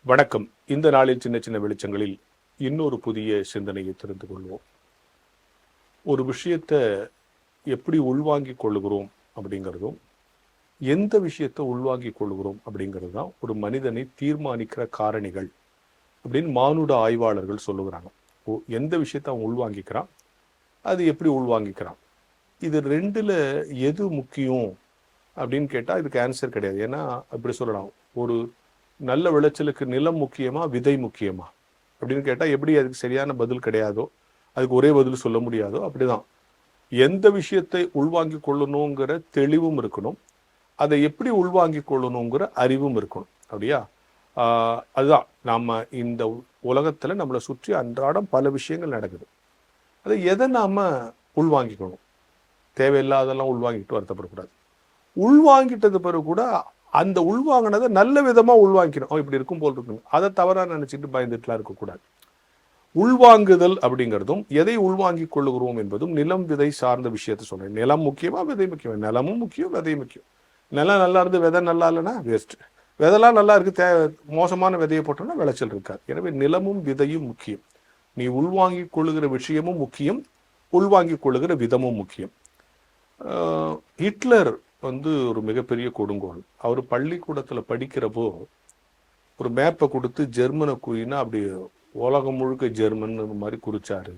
வணக்கம். இந்த நாளில் சின்ன சின்ன வெளிச்சங்களில் இன்னொரு புதிய சிந்தனையை தெரிந்து கொள்வோம். ஒரு விஷயத்தை எப்படி உள்வாங்கிக் கொள்ளுகிறோம் அப்படிங்கிறதும், எந்த விஷயத்தை உள்வாங்கிக் கொள்ளுகிறோம் அப்படிங்கிறது தான் ஒரு மனிதனை தீர்மானிக்கிற காரணிகள் அப்படின்னு மானுட ஆய்வாளர்கள் சொல்லுகிறாங்க. எந்த விஷயத்தை அவன் உள்வாங்கிக்கிறான், அது எப்படி உள்வாங்கிக்கிறான், இது ரெண்டுல எது முக்கியம் அப்படின்னு கேட்டால் இதுக்கு ஆன்சர் கிடையாது. ஏன்னா அப்படி சொல்லலாம், ஒரு நல்ல விளைச்சலுக்கு நிலம் முக்கியமா, விதை முக்கியமா அப்படின்னு கேட்டால் எப்படி அதுக்கு சரியான பதில் கிடையாதோ, அதுக்கு ஒரே பதில் சொல்ல முடியாதோ, அப்படிதான் எந்த விஷயத்தை உள்வாங்கி கொள்ளணுங்கிற தெளிவும் இருக்கணும், அதை எப்படி உள்வாங்கி கொள்ளணுங்கிற அறிவும் இருக்கணும். அப்படியா? அதுதான் நாம இந்த உலகத்துல நம்மளை சுற்றி அன்றாடம் பல விஷயங்கள் நடக்குது. அதை எதை நாம உள்வாங்கிக்கணும், தேவையில்லாதெல்லாம் உள்வாங்கிட்டு வருத்தப்படக்கூடாது. உள்வாங்கிட்டது பிறகு கூட அந்த உள்வாங்கினதை நல்ல விதமா உள்வாங்கிக்கணும். இப்படி இருக்கும் போல் இருக்கணும், அதை தவறா நினைச்சிட்டு பயந்துட்டுலாம் இருக்கக்கூடாது. உள்வாங்குதல் அப்படிங்கிறதும் எதை உள்வாங்கிக் கொள்ளுகிறோம் என்பதும் நிலம் விதை சார்ந்த விஷயத்த சொல்றேன். நிலம் முக்கியமா, விதை முக்கியமா? நிலமும் முக்கியம், விதை முக்கியம். நிலம் நல்லா இருந்து விதை நல்லா இல்லைன்னா வேஸ்ட். விதைலாம் நல்லா இருக்கு, மோசமான விதையை போட்டோம்னா விளைச்சல் இருக்காது. எனவே நிலமும் விதையும் முக்கியம். நீ உள்வாங்கிக் கொள்ளுகிற விஷயமும் முக்கியம், உள்வாங்கிக் கொள்ளுகிற விதமும் முக்கியம். ஹிட்லர் ஒரு மிகப்பெரிய கொடுங்கோல். அவர் பள்ளிக்கூடத்தில் படிக்கிறப்போ ஒரு மேப்பை கொடுத்து ஜெர்மனை குறினா அப்படி உலகம் முழுக்க ஜெர்மன் மாதிரி குறிச்சாரு.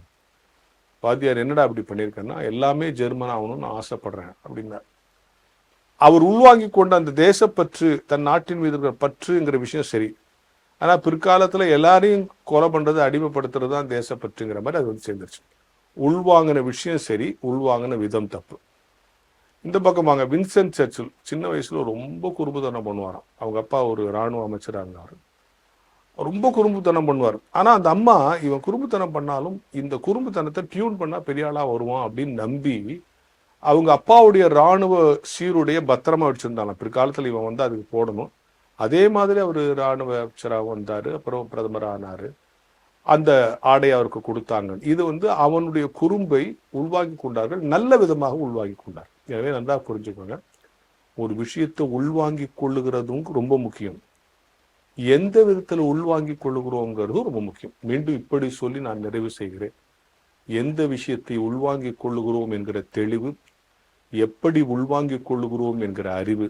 வாத்தியார் என்னடா அப்படி பண்ணியிருக்கேன்னா, எல்லாமே ஜெர்மன் ஆகணும்னு ஆசைப்படுறேன் அப்படின்னார். அவர் உள்வாங்கி கொண்ட அந்த தேசப்பற்று, தன் நாட்டின் மீது இருக்கிற பற்றுங்கிற விஷயம் சரி. ஆனா பிற்காலத்துல எல்லாரையும் கொலை பண்றது, அடிமைப்படுத்துறது தான் தேசப்பற்றுங்கிற மாதிரி அது சேர்ந்துருச்சு. உள்வாங்கின விஷயம் சரி, உள்வாங்கின விதம் தப்பு. இந்த பக்கம் வாங்க, வின்சென்ட் சர்ச்சில் சின்ன வயசுல ரொம்ப குறும்புத்தனம் பண்ணுவாராம். அவங்க அப்பா ஒரு இராணுவ அமைச்சராக இருந்தார். ரொம்ப குறும்புத்தனம் பண்ணுவார். ஆனா அந்த அம்மா இவன் குறும்புத்தனம் பண்ணாலும் இந்த குறும்புத்தனத்தை டியூன் பண்ணா பெரிய ஆளா வருவான் அப்படின்னு நம்பி அவங்க அப்பாவுடைய இராணுவ சீருடைய பத்திரமா வச்சிருந்தாங்க. பிற்காலத்தில் இவன் அதுக்கு போடணும். அதே மாதிரி அவர் இராணுவ அமைச்சராக வந்தாரு, அப்புறம் பிரதமர் ஆனாரு. அந்த ஆடை அவருக்கு கொடுத்தாங்க. இது அவனுடைய குறும்பை உள்வாங்கி கொண்டார்கள், நல்ல விதமாக உள்வாங்கி கொண்டார். எனவே நல்லா புரிஞ்சுக்கோங்க, ஒரு விஷயத்தை உள்வாங்கி கொள்ளுகிறதும் ரொம்ப முக்கியம், எந்த விதத்துல உள்வாங்கி கொள்ளுகிறோங்கிறதும் ரொம்ப முக்கியம். மீண்டும் இப்படி சொல்லி நான் நிறைவு செய்கிறேன். எந்த விஷயத்தை உள்வாங்கி கொள்ளுகிறோம் என்கிற தெளிவு, எப்படி உள்வாங்கிக் கொள்ளுகிறோம் என்கிற அறிவு,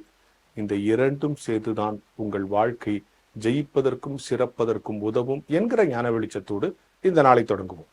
இந்த இரண்டும் சேர்த்துதான் உங்கள் வாழ்க்கை ஜெயிப்பதற்கும் சிறப்பதற்கும் உதவும் என்கிற ஞான வெளிச்சத்தோடு இந்த நாளை தொடங்குவோம்.